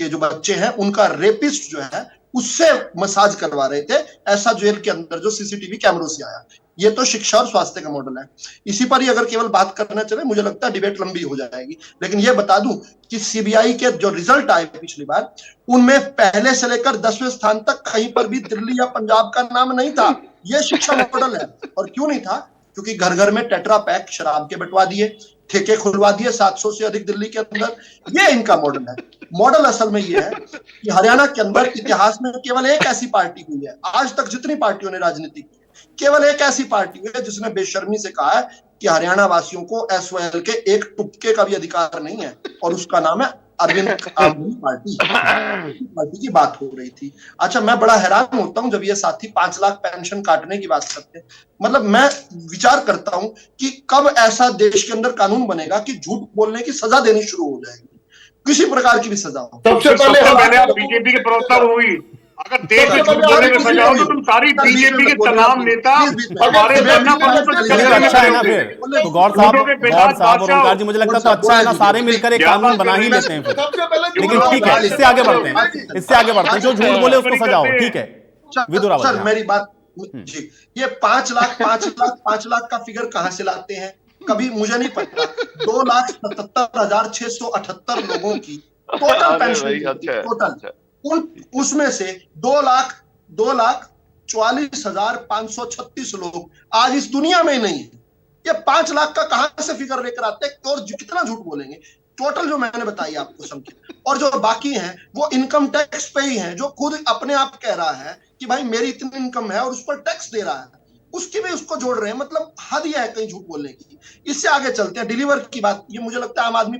जो बच्चे हैं उनका रेपिस्ट जो है उससे मसाज करवा रहे थे। ऐसा जेल के अंदर जो सीसीटीवी कैमरों से आया। ये तो शिक्षा और स्वास्थ्य का मॉडल है। इसी पर ही अगर केवल बात करना चले, मुझे लगता है डिबेट लंबी हो जाएगी। लेकिन ये बता दूं कि सीबीआई के जो रिजल्ट आए पिछली बार, उनमें पहले से लेकर 10वें स्थान तक कहीं पर भी दिल्ली या पंजाब का नाम नहीं था। ये शिक्षा मॉडल है। और क्यों नहीं था? क्योंकि घर घर में टेट्रा पैक शराब के बंटवा दिए, ठेके खुलवा दिए 700 से अधिक दिल्ली के अंदर। ये इनका मॉडल है। मॉडल असल में ये है कि हरियाणा के अंदर इतिहास में केवल एक ऐसी पार्टी हुई है, आज तक जितनी पार्टियों ने राजनीति की, केवल एक ऐसी पार्टी हुई है जिसने बेशर्मी से कहा है कि हरियाणा वासियों को एसवाईएल के एक टुपके का भी अधिकार नहीं है, और उसका नाम है अरविंद आदमी पार्टी की बात हो रही थी। अच्छा, मैं बड़ा हैरान होता हूं जब ये साथी 5 लाख पेंशन काटने की बात करते हैं। मतलब मैं विचार करता हूं कि कब ऐसा देश के अंदर कानून बनेगा कि झूठ बोलने की सजा देनी शुरू हो जाएगी, किसी प्रकार की भी सजा हो। सबसे पहले आप बीजेपी के प्रवक्ता हुई, अगर देश में झूठ बोलने में सजा हो तो तुम सारी बीजेपी के तमाम नेता हमारे अच्छा है ना फिर तो गौर साहब और ओंकार जी, मुझे लगता है तो अच्छा है ना, सारे मिलकर एक कानून बना ही लेते हैं फिर। लेकिन ठीक है, इससे आगे बढ़ते हैं, जो झूठ बोले उसको सजा हो। ठीक है विधु रावल सर, मेरी बात जी, ये 5 लाख का फिगर कहां से लाते हैं कभी मुझे नहीं पता। 2,77,678 लोगों की टोटल पेंशन, टोटल उसमें से 2,44,536 लोग आज इस दुनिया में नहीं है। ये 5 लाख का कहां से फिगर लेकर आते हैं और कितना झूठ बोलेंगे? टोटल जो मैंने बताई आपको संख्या, और जो बाकी हैं वो इनकम टैक्स पे ही हैं, जो खुद अपने आप कह रहा है कि भाई मेरी इतनी इनकम है और उस पर टैक्स दे रहा है, उसकी भी उसको जोड़ रहे हैं। मतलब हद यह है कहीं झूठ बोलने की। इससे आगे चलते हैं डिलीवर की बात। ये मुझे लगता है आम आदमी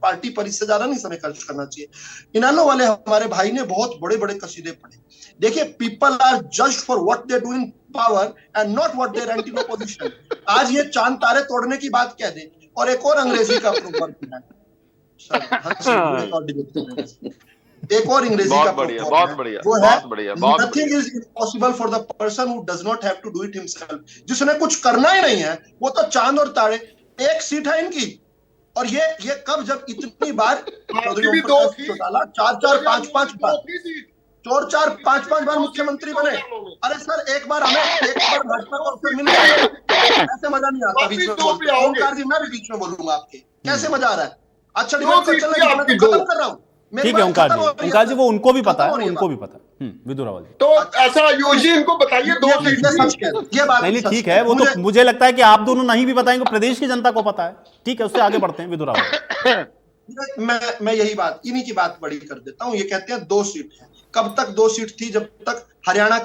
पार्टी पर इससे ज्यादा नहीं समय खर्च करना चाहिए। इनालो वाले हमारे भाई ने बहुत बड़े बड़े कसीदे पढ़े। देखिए, people are judged for what they do in power and not what they aren't in opposition. आज ये चांद तारे तोड़ने की बात कह दे और एक और अंग्रेजी का प्रोवर्ब है, एक और अंग्रेजी का वो है, nothing is impossible for the person who does not have to do it himself. जिसने कुछ करना ही नहीं है वो तो चांद और तारे। एक सीट है इनकी, और ये कब, जब इतनी बार 4-4, 5-5 बार 4-4-5-5 बार मुख्यमंत्री बने। अरे सर, एक बार भाजपा को फिर मिल जाए, ऐसे मजा नहीं आता। बीच में ओंकार जी, मैं भी बीच में बोलूंगा आपके, कैसे मजा आ रहा है? अच्छा, खत्म कर रहा हूँ। ठीक है ओंकार जी, वो उनको भी पता है, उनको भी पता है। विधु रावल जी, तो ऐसा योजी इनको बताइए। ये बात नहीं ठीक है, वो तो मुझे लगता है कि आप दोनों नहीं भी बताएंगे, प्रदेश की जनता को पता है। ठीक है, उससे आगे बढ़ते हैं विधु रावल। मैं यही बात, इन्हीं की बात बड़ी कर देता हूं। ये कहते हैं 2 सीट है। कब तक 2 सीट थी? जब तक हरियाणा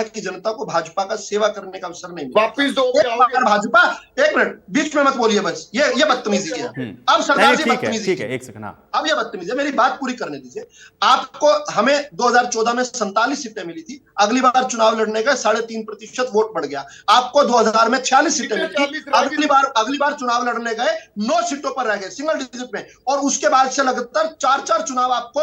की जनता को भाजपा का सेवा करने का अवसर नहीं मिला। वापिस दो भाजपा, एक मिनट बीच में मत बोलिए, बस ये बदतमीजी है। अब सरकार से बदतमीजी, ठीक है, एक सेकंड। अब ये बदतमीजी है, मेरी बात पूरी करने दीजिए। आपको, हमें 2014 में 47 सीटें मिली थी। अगली बार चुनाव लड़ने का 3.5% वोट बढ़ गया। आपको 2000 में 46 सीटें मिली। अगली बार चुनाव लड़ने गए, 9 सीटों पर रह गए, सिंगल डिजिट में। और उसके बाद से लगातार 4-4 चुनाव आपको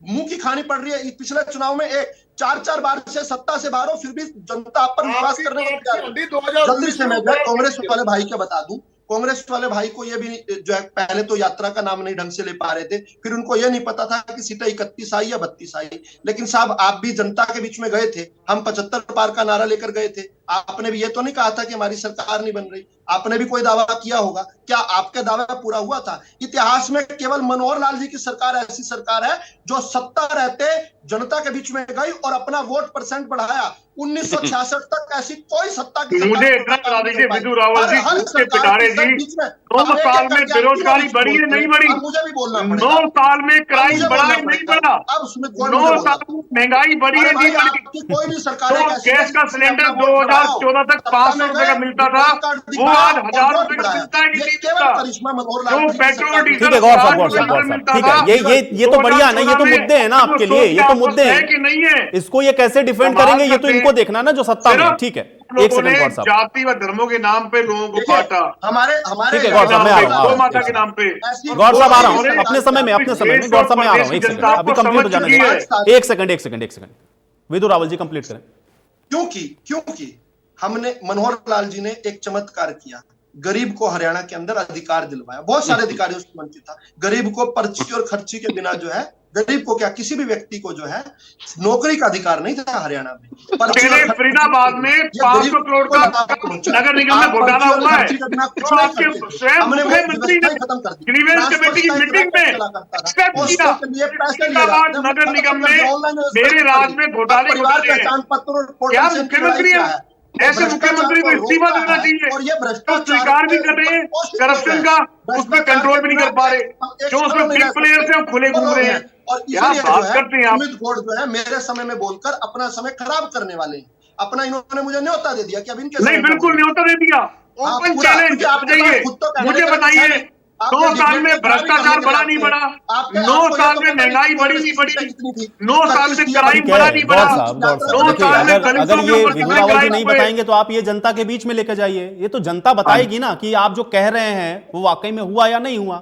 मुंह की खानी पड़ रही है। पिछले चुनाव में 4-4 बार से सत्ता से बाहर हो, फिर भी जनता आप पर विश्वास करने को तैयार है। जल्दी से मैं कांग्रेस वाले भाई के बता दूं, कांग्रेस वाले भाई को ये भी जो है, पहले तो यात्रा का नाम नहीं ढंग से ले पा रहे थे, फिर उनको ये नहीं पता था कि सीटें 31 आई या 32 आई। लेकिन साहब आप भी जनता के बीच में गए थे, हम 75 पार का नारा लेकर गए थे। आपने भी ये तो नहीं कहा था कि हमारी सरकार नहीं बन रही, आपने भी कोई दावा किया होगा। क्या आपका दावा पूरा हुआ था? इतिहास में केवल मनोहर लाल जी की सरकार ऐसी सरकार है जो सत्ता रहते जनता के बीच में गई और अपना वोट परसेंट बढ़ाया। 1966 तक ऐसी कोई सत्ता की मुझे इतना बता दीजिए विदु रावल जी, उसके पिटारे जी, 9 साल में बेरोजगारी बढ़ी है नहीं बढ़ी? मुझे भी बोलना 9 साल में क्राइम बढ़ा है नहीं बढ़ा? 9 साल में महंगाई बढ़ी है नहीं बढ़ी? कोई भी सरकार तो गैस का सिलेंडर 2014 तक 500 रुपए का मिलता था, वो आज 1000 रुपए का मिलता है कि नहीं मिलता? जो पेट्रोल डीजल ठीक है गौर साहब, ठीक है, ये तो बढ़िया है ना, ये तो मुद्दे हैं ना आपके लिए, ये तो मुद्दे हैं कि नहीं है। इसको ये कैसे डिफेंड करेंगे, ये तो इनको देखना ना जो सत्ता में। ठीक है, एक सेकंड गौर साहब। जाति व धर्मों के नाम पे लोगों को बांटा, हमारे ठीक है गौर साहब, मैं आ रहा हूँ, गौ माता के नाम पे। गौर साहब आ रहा हूँ अपने समय में, अपने समय में गौर साहब मैं आ रहा हूँ, एक सेकंड अभी कंप्लीट हो जाने दीजिए, एक सेकंड विदु रावल जी कंप्लीट करें। क्योंकि हमने, मनोहर लाल जी ने एक चमत्कार किया, गरीब को हरियाणा के अंदर अधिकार दिलवाया। बहुत सारे अधिकारी उसमें वंचित था। गरीब को पर्ची और खर्ची के बिना जो है, गरीब को क्या, किसी भी व्यक्ति को जो है नौकरी का अधिकार नहीं था हरियाणा में। फरीदाबाद में 500 करोड़ का नगर निगम में घोटाला हुआ है, तो आपके स्वयं मुख्यमंत्री ने ग्रीवेंस कमेटी की मीटिंग में एक्सेप्ट किया। फरीदाबाद नगर निगम में मेरे राज में घोटाले क्या मुख्यमंत्री है? ऐसे मुख्यमंत्री को इस्तीफा देना चाहिए। और ये तो स्वीकार भी कर रहे हैं करप्शन का, उसमें कंट्रोल भी नहीं कर पा रहे। जो उसमें बिग प्लेयर से हम खुले घूम रहे हैं। और क्या बात करते हैं आप? अमित घोष जो है मेरे समय में बोलकर अपना समय खराब करने वाले हैं। अपना इन्होंने मुझे न्योता दे दिया कि अब इनके नहीं, बिल्कुल न्योता दे दिया। ओपन चैलेंज, आप जाइए मुझे बताइए, 2 साल में भ्रष्टाचार बढ़ा नहीं बढ़ा? 9 साल में महंगाई बढ़ी नहीं बढ़ी? 9 साल में क्राइम बढ़ा नहीं बढ़ा? अगर ये विदु रावल जी नहीं बताएंगे तो आप ये जनता के बीच में लेकर जाइए, ये तो जनता बताएगी ना कि आप जो कह रहे हैं वो वाकई में हुआ या नहीं हुआ।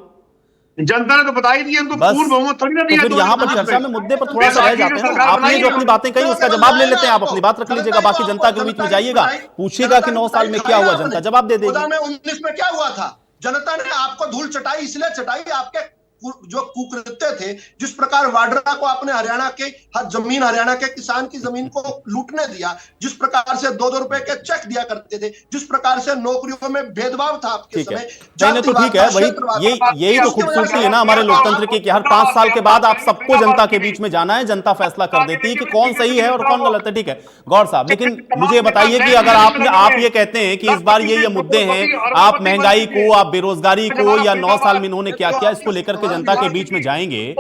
जनता ने तो बता ही दिया, उनको पूर्ण बहुमत थोड़ी ना दिया। तो फिर यहाँ पर चर्चा में मुद्दे पर थोड़ा सा रह जाते हैं। आपने जो अपनी बातें कही उसका जवाब ले लेते हैं, आप अपनी बात रख लीजिएगा, बाकी जनता के बीच में जाइएगा, पूछिएगा कि 9 साल में क्या हुआ, जनता जवाब दे देगी। 2019 में क्या हुआ था? जनता ने आपको धूल चटाई, इसलिए चटाई आपके जो कुकृत्य थे, जिस प्रकार वाड्रा को आपने हरियाणा के जमीन, हरियाणा के किसान की जमीन को लूटने दिया, जिस प्रकार से 2-2 रुपए के चेक दिया करते थे, जिस प्रकार से नौकरियों में भेदभाव था आपके समय। नहीं तो ठीक है, वही यही तो खूबसूरती है ना हमारे लोकतंत्र की, कि हर 5 साल के बाद आप सबको जनता के बीच में जाना है, जनता फैसला कर देती है कि कौन सही है और कौन गलत है। ठीक है गौर साहब, लेकिन मुझे बताइए कि अगर आप ये कहते हैं कि इस बार ये मुद्दे हैं, आप महंगाई को, आप बेरोजगारी को, या 9 साल में इन्होंने क्या किया, इसको लेकर के जनता के बीच में जाएंगे,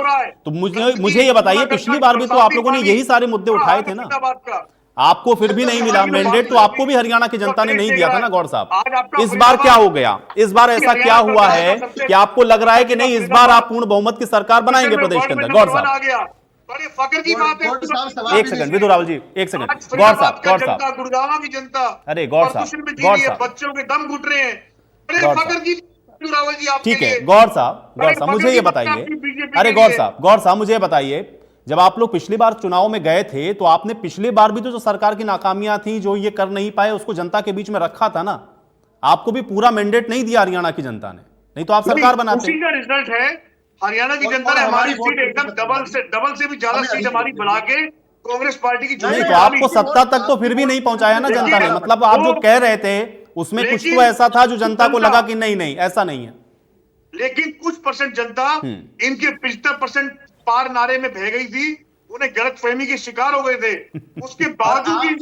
तो मुझे ये बताइए, पिछली बार भी तो आप लोगों ने यही सारे मुद्दे उठाए थे ना, आपको फिर भी नहीं मिला मैंडेट, तो आपको भी हरियाणा की जनता ने नहीं दिया था ना गौर साहब। इस बार क्या हो गया? इस बार ऐसा क्या हुआ है कि आपको लग रहा है कि नहीं, इस बार आप पूर्ण बहुमत की सरकार बनाएंगे प्रदेश के अंदर? गौर साहब एक सेकंड, विदु रावल जी एक सेकंड, गौर साहब गुड़गांव की जनता, अरे गौर साहब बच्चों के दम घुट रहे हैं। ठीक है गौर साहब मुझे ये बताइए, अरे गौर साहब मुझे बताइए, जब आप लोग पिछली बार चुनाव में गए थे तो आपने पिछली बार भी तो जो सरकार की नाकामियां थी, जो ये कर नहीं पाए, उसको जनता के बीच में रखा था ना। आपको भी पूरा मैंडेट नहीं दिया हरियाणा की जनता ने, नहीं तो आप सरकार बनाते। उसी का रिजल्ट है, हरियाणा की जनता ने हमारी सीट एकदम डबल से भी ज्यादा सीट हमारी बढ़ा के कांग्रेस पार्टी की, नहीं तो आपको सत्ता तक तो फिर भी नहीं पहुंचाया ना जनता ने। मतलब आप जो कह रहे थे उसमें कुछ तो ऐसा था जो जनता को लगा कि नहीं ऐसा नहीं है, लेकिन कुछ परसेंट जनता इनके 75% पार नारे में बह गई थी, उन्हें गलतफहमी के शिकार हो गए थे। उसके बावजूद भी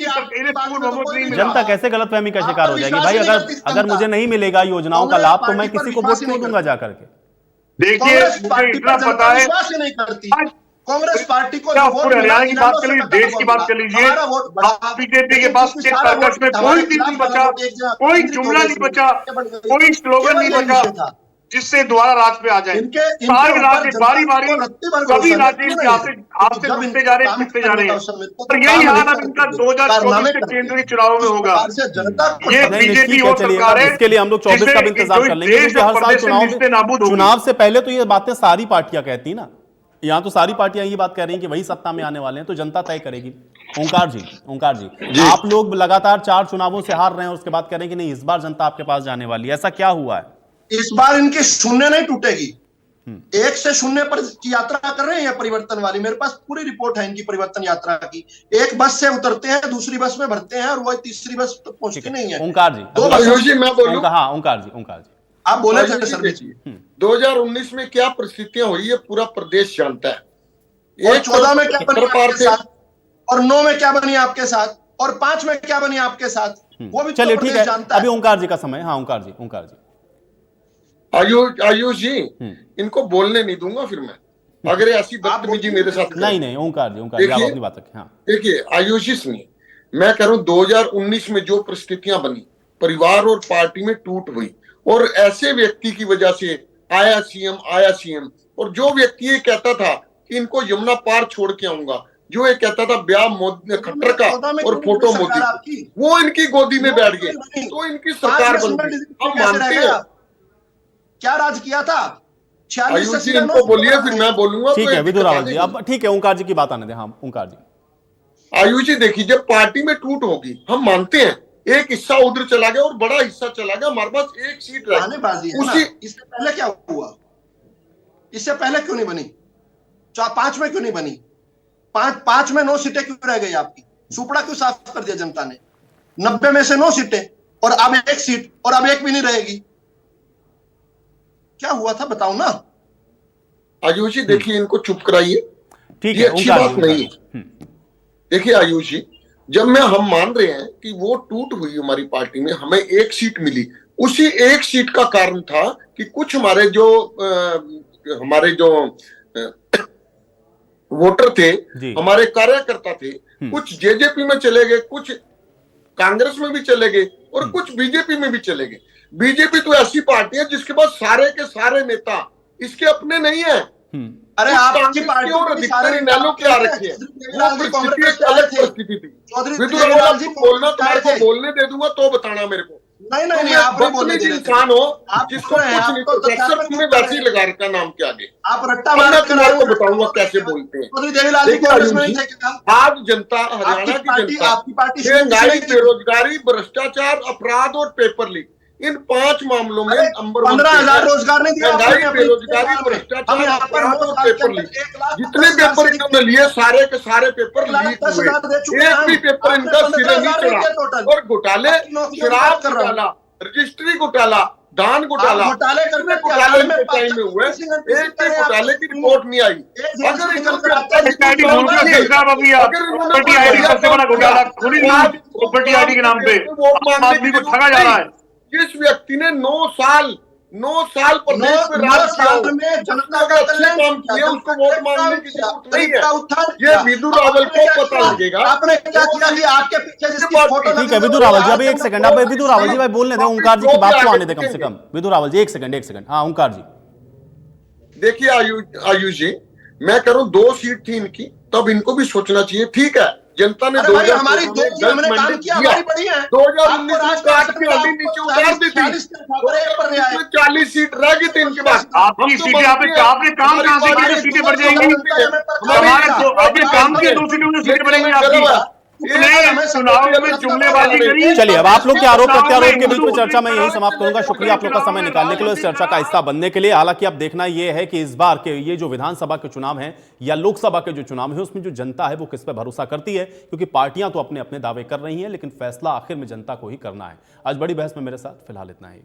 जनता कैसे गलतफहमी का शिकार हो जाएगी भाई? अगर मुझे नहीं मिलेगा योजनाओं का लाभ तो मैं किसी को वोट क्यों दूंगा जाकर के? देखिए मुझे इतना पता है, कांग्रेस पार्टी को हरियाणा की बात कर लीजिए, देश की बात कर लीजिए, बीजेपी के पास में कोई चीज नहीं बचा, कोई जुमला नहीं बचा, कोई स्लोगन नहीं बचा जिससे दोबारा राज पे आ जाए। सारे राज्य बारी सभी राज्य आपसे जुड़ते जा रहे हैं। और यही हाल अब इनका 2024 के केंद्रीय चुनाव में होगा। ये बीजेपी और सरकार है, इसके लिए हम लोग 24 का भी इंतजार कर लेंगे, क्योंकि हर साल चुनाव से पहले तो ये बातें सारी पार्टियां कहती ना, यहां तो सारी पार्टियां ये बात कह रही हैं कि वही सत्ता में आने वाले हैं, तो जनता तय करेगी। ओंकार जी आप लोग लगातार 4 चुनावों से हार रहे हैं और उसके बाद कह रहे हैं कि नहीं इस बार जनता आपके पास जाने वाली है, ऐसा क्या हुआ है? इस बार इनके शून्य नहीं टूटेगी, 1 से 0 पर की यात्रा कर रहे हैं परिवर्तन वाली। मेरे पास पूरी रिपोर्ट है इनकी परिवर्तन यात्रा की। एक बस से उतरते हैं, दूसरी बस में भरते हैं और वह तीसरी बस तक पहुंचती नहीं है। ओंकार जी, दो आयुष जी मैं बोलूं, हाँ ओंकार जी आप बोले थे आयुष सर। जी, 2019 में क्या परिस्थितियां हुई है पूरा प्रदेश जानता है। और 14 में क्या बनी आपके साथ, और 9 में क्या बनी आपके साथ, और 5 में क्या बनी आपके साथ, वो भी चलिए तो ठीक प्रदेश है, जानता है। अभी ओंकार जी का समय। हाँ ओंकार जी आयुष जी इनको बोलने नहीं दूंगा फिर मैं, अगर ऐसी बदतमीजी मेरे साथ करें। नहीं ओंकार जी आप अपनी बात रखें। हाँ देखिए आयुष जी सुनिए, मैं कह रहा हूं 2019 में जो परिस्थितियां बनी, परिवार और पार्टी में टूट हुई, और ऐसे व्यक्ति की वजह से आया सीएम, और जो व्यक्ति ये कहता था कि इनको यमुना पार छोड़ के आऊंगा, जो ये कहता था ब्याह मोदी खट्टर का और फोटो मोदी, वो इनकी गोदी में बैठ गए, तो इनकी सरकार बन गई। हम मानते हैं क्या राज किया था। आयुष जी इनको बोलिए, फिर मैं बोलूंगा। ठीक है विदुर रावल जी, अब ठीक है ओंकार जी की बात आने दें। हाँ ओंकार जी। आयुष जी देखिए, जब पार्टी में टूट होगी, हम मानते हैं एक हिस्सा उधर चला गया और बड़ा हिस्सा चला गया, हमारे पास एक सीट रही। उसी इससे पहले क्या हुआ, इससे पहले क्यों नहीं बनी, 5 में क्यों नहीं बनी, 5 में 9 सीटें क्यों रह गई आपकी, सुपड़ा क्यों साफ कर दिया जनता ने। 90 में से 9 सीटें और अब 1 सीट, और अब 1 भी नहीं रहेगी। क्या हुआ था बताओ ना। आयुष जी देखिए, इनको चुप कराइए, ठीक ये है अच्छी बात नहीं है। देखिए आयुष जी, जब हम मान रहे हैं कि वो टूट हुई हमारी पार्टी में, हमें 1 सीट मिली, उसी 1 सीट का कारण था कि कुछ हमारे जो वोटर थे, हमारे कार्यकर्ता थे, कुछ जेजेपी में चले गए, कुछ कांग्रेस में भी चले गए और कुछ बीजेपी में भी चले गए। बीजेपी तो ऐसी पार्टी है जिसके पास सारे के सारे नेता इसके अपने नहीं है। अरे आपकी पार्टी और अधिकतर इनेलो क्या रखे हैं, वो परिस्थिति एक अलग परिस्थिति थी। विदुर रावल जी बोलना, तुम्हारे को बोलने दे दूंगा तो बताना मेरे को। नहीं आप बदतमीज इंसान हो जिसको कुछ नहीं, प्रोफेसर तुमने वैसे ही लगा रखा नाम के आगे। आप रट्टा मैं मार तुम्हारे को बताऊंगा कैसे बोलते हैं। आज जनता, हरियाणा की जनता, महंगाई, बेरोजगारी, भ्रष्टाचार, अपराध और पेपर लीक, इन 5 मामलों में नंबर 15,000 रोजगार नहीं दिया। महंगाई, बेरोजगारी, भ्रष्टाचार, अपराध और पेपर लीक। जितने पेपर इन्होंने लिए सारे के सारे पेपर लीक हुए, एक भी पेपर इनका सिरे नहीं चढ़ा। और घोटाले, शराब घोटाला, रजिस्ट्री घोटाला, धान घोटाला, घोटाले इनके टाइम में हुए, एक भी घोटाले की रिपोर्ट नहीं आई। अगर इन्होंने जिस व्यक्ति ने 9 साल प्रदेश में राज किया, जनता का अच्छा काम किया, उसको वोट मांगने की जरूरत नहीं है। ये विदुर रावल को पता लगेगा आपने क्या किया कि आपके पीछे जिसकी फोटो। ठीक है विदुर रावल जी, अभी 1 सेकंड, अब विदुर रावल जी भाई बोलने दें, ओंकार जी की बात को आने दें कम से कम। विदुर रावल जी 1 सेकंड। हाँ ओंकार जी देखिए आयुष जी, मैं कह रहा हूं 2 सीट थी इनकी, तब इनको भी सोचना चाहिए। ठीक है, जनता ने 2019 में काट के अभी नीचे उतार दी थी, 40 सीट रह गई थी इनके पास। आपकी सीटें आपने काम कहां से किए, सीटें बढ़ जाएंगी। आपने काम किए, 2 सीटें बढ़ेंगी आपकी। चुनाव में जुमलेबाजी करी। चलिए, अब आप लोग के आरोप प्रत्यारोप के बीच में चर्चा मैं यही समाप्त करूंगा। शुक्रिया आप लोग का समय निकालने के लिए, इस चर्चा का हिस्सा बनने के लिए। हालांकि अब देखना यह है कि इस बार के ये जो विधानसभा के चुनाव हैं या लोकसभा के जो चुनाव है, उसमें जो जनता है वो किस पर भरोसा करती है, क्योंकि पार्टियां तो अपने अपने दावे कर रही हैं, लेकिन फैसला आखिर में जनता को ही करना है। आज बड़ी बहस में मेरे साथ फिलहाल इतना ही।